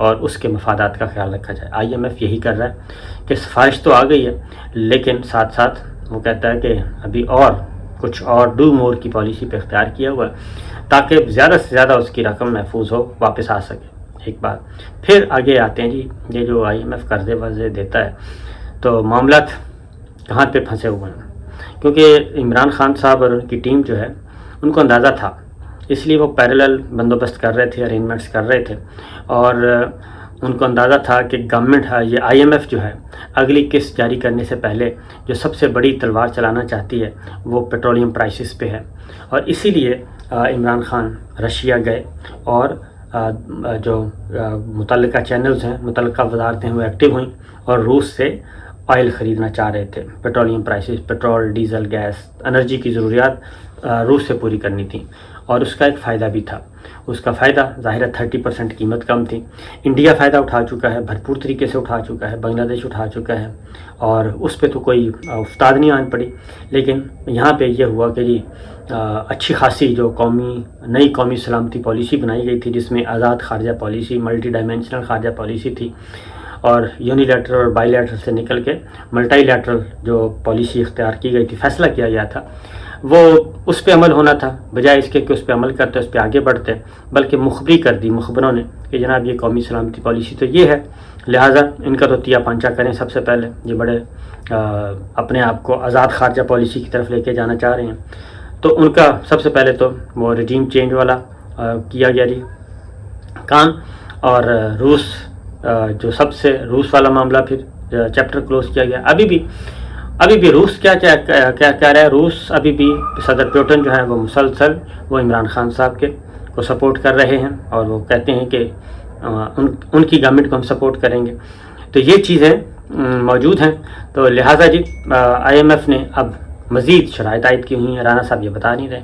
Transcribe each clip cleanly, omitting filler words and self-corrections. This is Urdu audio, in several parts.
اور اس کے مفادات کا خیال رکھا جائے۔ IMF یہی کر رہا ہے کہ سفارش تو آ گئی ہے، لیکن ساتھ ساتھ وہ کہتا ہے کہ ابھی اور کچھ اور ڈو مور کی پالیسی پہ اختیار کیا ہوا ہے تاکہ زیادہ سے زیادہ اس کی رقم محفوظ ہو، واپس آ سکے۔ ایک بات پھر آگے آتے ہیں جی، یہ جو IMF قرضے ورضے دیتا ہے تو معاملات کہاں پہ پھنسے ہوئے ہیں، کیونکہ عمران خان صاحب اور ان کی ٹیم جو ہے ان کو اندازہ تھا، اس لیے وہ پیرالل بندوبست کر رہے تھے، ارینجمنٹس کر رہے تھے، اور ان کو اندازہ تھا کہ گورنمنٹ یہ IMF جو ہے اگلی قسط جاری کرنے سے پہلے جو سب سے بڑی تلوار چلانا چاہتی ہے وہ پیٹرولیم پرائسز پہ ہے، اور اسی لیے عمران خان رشیا گئے اور جو متعلقہ چینلز ہیں، متعلقہ وزارتیں ہیں، وہ ایکٹیو ہوئیں اور روس سے آئل خریدنا چاہ رہے تھے۔ Petroleum prices, petrol, diesel, gas, energy کی ضروریات روس سے پوری کرنی تھی، اور اس کا ایک فائدہ بھی تھا۔ اس کا فائدہ ظاہر ہے 30% قیمت کم تھی۔ انڈیا فائدہ اٹھا چکا ہے، بھرپور طریقے سے اٹھا چکا ہے، بنگلہ دیش اٹھا چکا ہے، اور اس پہ تو کوئی افتاد نہیں آن پڑی، لیکن یہاں پہ یہ ہوا کہ جی اچھی خاصی جو نئی قومی سلامتی پالیسی بنائی گئی تھی، جس میں آزاد خارجہ پالیسی، ملٹی ڈائمینشنل خارجہ پالیسی تھی، اور یونی لیٹرل اور بائی لیٹرل سے نکل کے ملٹی لیٹرل جو پالیسی اختیار کی گئی تھی، فیصلہ کیا گیا تھا، وہ اس پہ عمل ہونا تھا، بجائے اس کے کہ اس پہ عمل کرتے، اس پہ آگے بڑھتے، بلکہ مخبری کر دی مخبروں نے کہ جناب یہ قومی سلامتی پالیسی تو یہ ہے، لہٰذا ان کا تو تیا پانچا کریں سب سے پہلے، یہ بڑے اپنے آپ کو آزاد خارجہ پالیسی کی طرف لے کے جانا چاہ رہے ہیں۔ تو ان کا سب سے پہلے تو وہ رجیم چینج والا کیا گیا جی کام، اور روس جو سب سے روس والا معاملہ پھر چیپٹر کلوز کیا گیا۔ ابھی بھی روس کیا کہہ رہا ہے، روس ابھی بھی صدر پیوٹن جو ہے وہ مسلسل وہ عمران خان صاحب کے کو سپورٹ کر رہے ہیں، اور وہ کہتے ہیں کہ ان کی گورنمنٹ کو ہم سپورٹ کریں گے۔ تو یہ چیزیں موجود ہیں، تو لہٰذا جی IMF نے اب مزید شرائط عائد کی ہوئی ہیں، رانا صاحب یہ بتا نہیں رہے،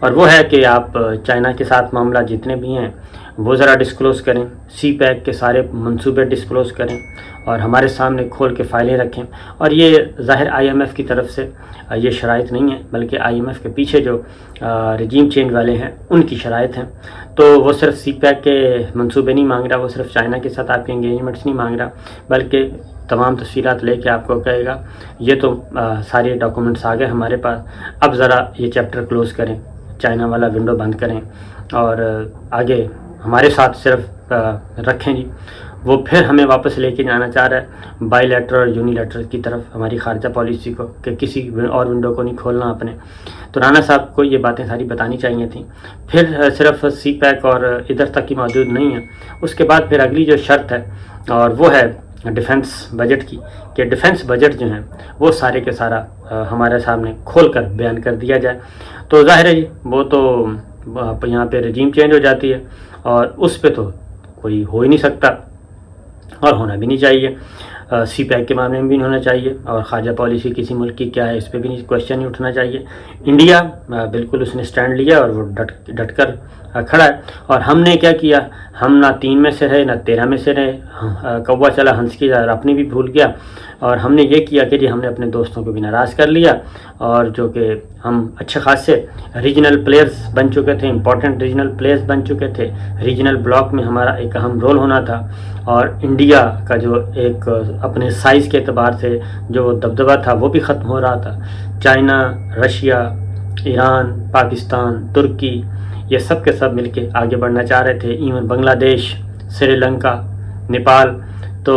اور وہ ہے کہ آپ چائنا کے ساتھ معاملہ جتنے بھی ہیں وہ ذرا ڈسکلوز کریں، سی پیک کے سارے منصوبے ڈسکلوز کریں، اور ہمارے سامنے کھول کے فائلیں رکھیں۔ اور یہ ظاہر IMF کی طرف سے یہ شرائط نہیں ہیں، بلکہ IMF کے پیچھے جو رجیم چینج والے ہیں ان کی شرائط ہیں۔ تو وہ صرف سی پیک کے منصوبے نہیں مانگ رہا، وہ صرف چائنا کے ساتھ آپ کے انگیجمنٹس نہیں مانگ رہا، بلکہ تمام تفصیلات لے کے آپ کو کہے گا یہ تو سارے ڈاکومنٹس آ گئے ہمارے پاس، اب ذرا یہ چیپٹر کلوز کریں، چائنا والا ونڈو بند کریں، اور آگے ہمارے ساتھ صرف رکھیں جی۔ وہ پھر ہمیں واپس لے کے جانا چاہ رہا ہے بائی لیٹرل اور یونی لیٹرل کی طرف، ہماری خارجہ پالیسی کو، کہ کسی اور ونڈو کو نہیں کھولنا اپنے۔ تو رانا صاحب کو یہ باتیں ساری بتانی چاہیے تھیں۔ پھر صرف سی پیک اور ادھر تک ہی موجود نہیں ہے، اس کے بعد پھر اگلی جو شرط ہے اور وہ ہے ڈیفنس بجٹ کی، کہ ڈیفنس بجٹ جو ہیں وہ سارے کے سارا ہمارے سامنے کھول کر بیان کر دیا جائے۔ تو ظاہر ہے جی وہ تو یہاں پہ رجیم چینج ہو جاتی ہے، اور اس پہ تو کوئی ہو ہی نہیں سکتا، اور ہونا بھی نہیں چاہیے۔ سی پیک کے معاملے میں بھی نہیں ہونا چاہیے، اور خارجہ پالیسی کسی ملک کی کیا ہے اس پہ بھی کوشچن نہیں اٹھنا چاہیے۔ انڈیا بالکل اس نے سٹینڈ لیا اور وہ ڈٹ کر کھڑا ہے، اور ہم نے کیا کیا، ہم نہ 3 میں سے رہے نہ 13 میں سے رہے، کوا چلا ہنس کی جگہ اپنی بھی بھول گیا، اور ہم نے یہ کیا کہ جی ہم نے اپنے دوستوں کو بھی ناراض کر لیا، اور جو کہ ہم اچھے خاصے ریجنل پلیئرز بن چکے تھے، امپورٹنٹ ریجنل پلیئرز بن چکے تھے، ریجنل بلاک میں ہمارا ایک اہم رول ہونا تھا، اور انڈیا کا جو ایک اپنے سائز کے اعتبار سے جو دبدبہ تھا وہ بھی ختم ہو رہا تھا۔ چائنا، رشیا، ایران، پاکستان، ترکی، یہ سب کے سب مل کے آگے بڑھنا چاہ رہے تھے، ایون بنگلہ دیش، سری لنکا، نیپال، تو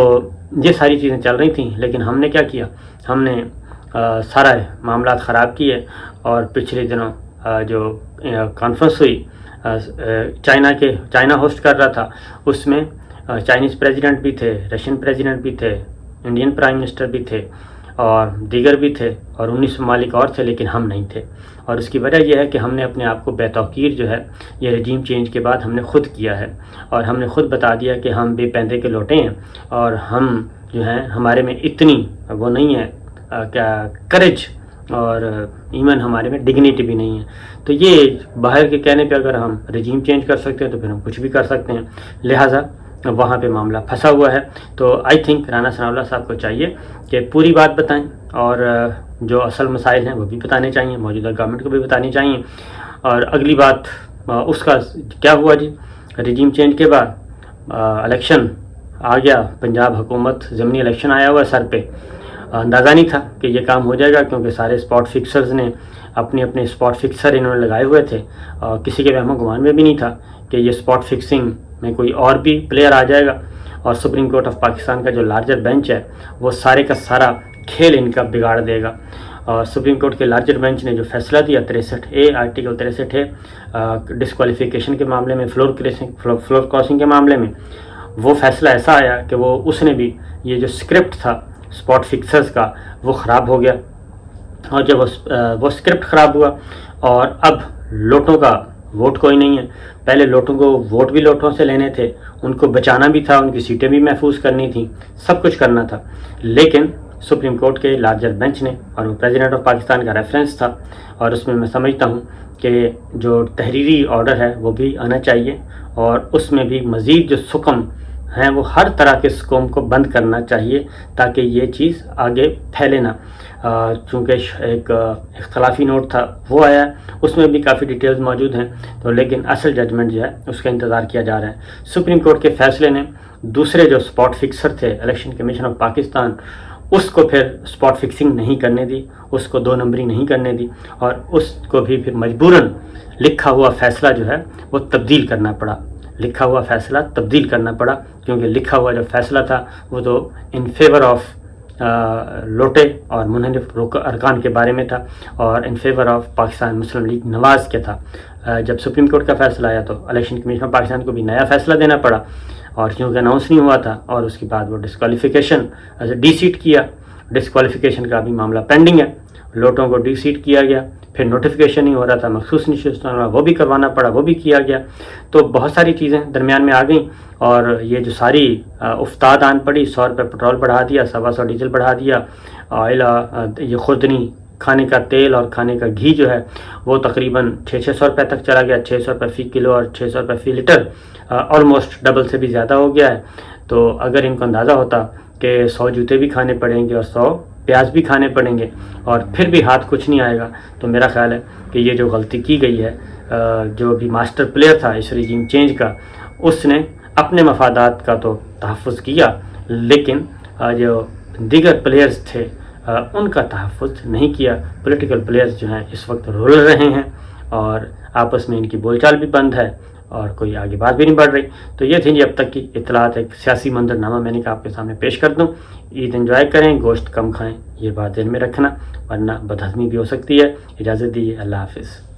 یہ ساری چیزیں چل رہی تھیں، لیکن ہم نے کیا کیا، ہم نے سارا معاملات خراب کیے، اور پچھلے دنوں جو کانفرنس ہوئی چائنا ہوسٹ کر رہا تھا، اس میں چائنیز پریزیڈنٹ بھی تھے، رشین پریزیڈنٹ بھی تھے، انڈین پرائم منسٹر بھی تھے، اور دیگر بھی تھے، اور 19 ممالک اور تھے، لیکن ہم نہیں تھے۔ اور اس کی وجہ یہ ہے کہ ہم نے اپنے آپ کو بے توقیر جو ہے یہ رجیم چینج کے بعد ہم نے خود کیا ہے، اور ہم نے خود بتا دیا کہ ہم بے پیندے کے لوٹے ہیں، اور ہم جو ہیں ہمارے میں اتنی وہ نہیں ہے کیا کریج، اور ایون ہمارے میں ڈگنیٹی بھی نہیں ہے۔ تو یہ باہر کے کہنے پہ اگر ہم رجیم چینج کر سکتے ہیں تو پھر ہم کچھ بھی کر سکتے ہیں، لہٰذا وہاں پہ معاملہ پھنسا ہوا ہے۔ تو آئی تھنک رانا ثناء اللہ صاحب کو چاہیے کہ پوری بات بتائیں، اور جو اصل مسائل ہیں وہ بھی بتانے چاہیے، موجودہ گورنمنٹ کو بھی بتانی چاہیے۔ اور اگلی بات اس کا کیا ہوا جی، رجیم چینج کے بعد الیکشن آ گیا، پنجاب حکومت ضمنی الیکشن آیا ہوا سر پہ، اندازہ نہیں تھا کہ یہ کام ہو جائے گا، کیونکہ سارے اسپاٹ فکسرز نے اپنے اپنے اسپاٹ فکسر انہوں نے لگائے ہوئے تھے، اور کسی کے وہم و گمان میں بھی نہیں تھا کہ یہ اسپاٹ فکسنگ میں کوئی اور بھی پلیئر آ جائے گا، اور سپریم کورٹ آف پاکستان کا جو لارجر بینچ ہے وہ سارے کا سارا کھیل ان کا بگاڑ دے گا۔ اور سپریم کورٹ کے لارجر بینچ نے جو فیصلہ دیا 63A آرٹیکل 63A ڈسکوالیفیکیشن کے معاملے میں، فلور کراسنگ کے معاملے میں، وہ فیصلہ ایسا آیا کہ وہ اس نے بھی یہ جو اسکرپٹ تھا اسپاٹ فکسرز کا وہ خراب ہو گیا، اور جب وہ اسکرپٹ خراب ہوا اور اب لوٹوں کا ووٹ کوئی نہیں ہے، پہلے لوٹوں کو ووٹ بھی لوٹوں سے لینے تھے، ان کو بچانا بھی تھا، ان کی سیٹیں بھی محفوظ کرنی تھیں، سب کچھ کرنا تھا، لیکن سپریم کورٹ کے لارجر بینچ نے، اور وہ پریزیڈنٹ آف پاکستان کا ریفرنس تھا، اور اس میں میں سمجھتا ہوں کہ جو تحریری آرڈر ہے وہ بھی آنا چاہیے، اور اس میں بھی مزید جو سکم ہیں وہ ہر طرح کے سکوم کو بند کرنا چاہیے، تاکہ یہ چیز آگے پھیلے نہ۔ چونکہ ایک اختلافی نوٹ تھا وہ آیا، اس میں بھی کافی ڈیٹیلز موجود ہیں، تو لیکن اصل ججمنٹ جو ہے اس کا انتظار کیا جا رہا ہے۔ سپریم کورٹ کے فیصلے نے دوسرے جو اسپاٹ فکسر تھے الیکشن کمیشن آف پاکستان، اس کو پھر اسپاٹ فکسنگ نہیں کرنے دی، اس کو 2 نمبری نہیں کرنے دی، اور اس کو بھی پھر مجبوراً لکھا ہوا فیصلہ جو ہے وہ تبدیل کرنا پڑا، لکھا ہوا فیصلہ تبدیل کرنا پڑا، کیونکہ لکھا ہوا جو فیصلہ تھا وہ تو ان فیور آف لوٹے اور منحرف ارکان کے بارے میں تھا، اور in favour of Pakistan Muslim League Nawaz کے تھا۔ جب سپریم کورٹ کا فیصلہ آیا تو الیکشن کمیشن آف پاکستان کو بھی نیا فیصلہ دینا پڑا، اور کیونکہ اناؤنس نہیں ہوا تھا، اور اس کے بعد وہ ڈسکوالیفیکیشن ڈی سیٹ کیا، ڈسکوالیفیکیشن کا بھی معاملہ پینڈنگ ہے، لوٹوں کو ڈی سیٹ کیا گیا، پھر نوٹیفیکیشن نہیں ہو رہا تھا، مخصوص نشستوں وہ بھی کروانا پڑا، وہ بھی کیا گیا، تو بہت ساری چیزیں درمیان میں آ گئیں، اور یہ جو ساری افتاد آن پڑی، 100 روپے پٹرول بڑھا دیا، 125 ڈیزل بڑھا دیا، آئل یہ خوردنی کھانے کا تیل اور کھانے کا گھی جو ہے وہ تقریباً 600 روپے تک چلا گیا، 600 روپے فی کلو اور 600 روپے فی لیٹر، آلموسٹ ڈبل سے بھی زیادہ ہو گیا ہے۔ تو اگر ان کو اندازہ ہوتا کہ 100 جوتے بھی کھانے پڑیں گے اور 100 پیاز بھی کھانے پڑیں گے، اور پھر بھی ہاتھ کچھ نہیں آئے گا، تو میرا خیال ہے کہ یہ جو غلطی کی گئی ہے، جو بھی ماسٹر پلیئر تھا اس ریجیم چینج کا، اس نے اپنے مفادات کا تو تحفظ کیا، لیکن جو دیگر پلیئرز تھے ان کا تحفظ نہیں کیا۔ پولیٹیکل پلیئرز جو ہیں اس وقت رول رہے ہیں، اور آپس میں ان کی بول چال بھی بند ہے، اور کوئی آگے بات بھی نہیں بڑھ رہی۔ تو یہ تھیں جی اب تک کی اطلاعات، ایک سیاسی منظرنامہ میں نے کہا آپ کے سامنے پیش کر دوں۔ عید انجوائے کریں، گوشت کم کھائیں، یہ بات ذہن میں رکھنا، ورنہ بدہضمی بھی ہو سکتی ہے۔ اجازت دیجیے، اللہ حافظ۔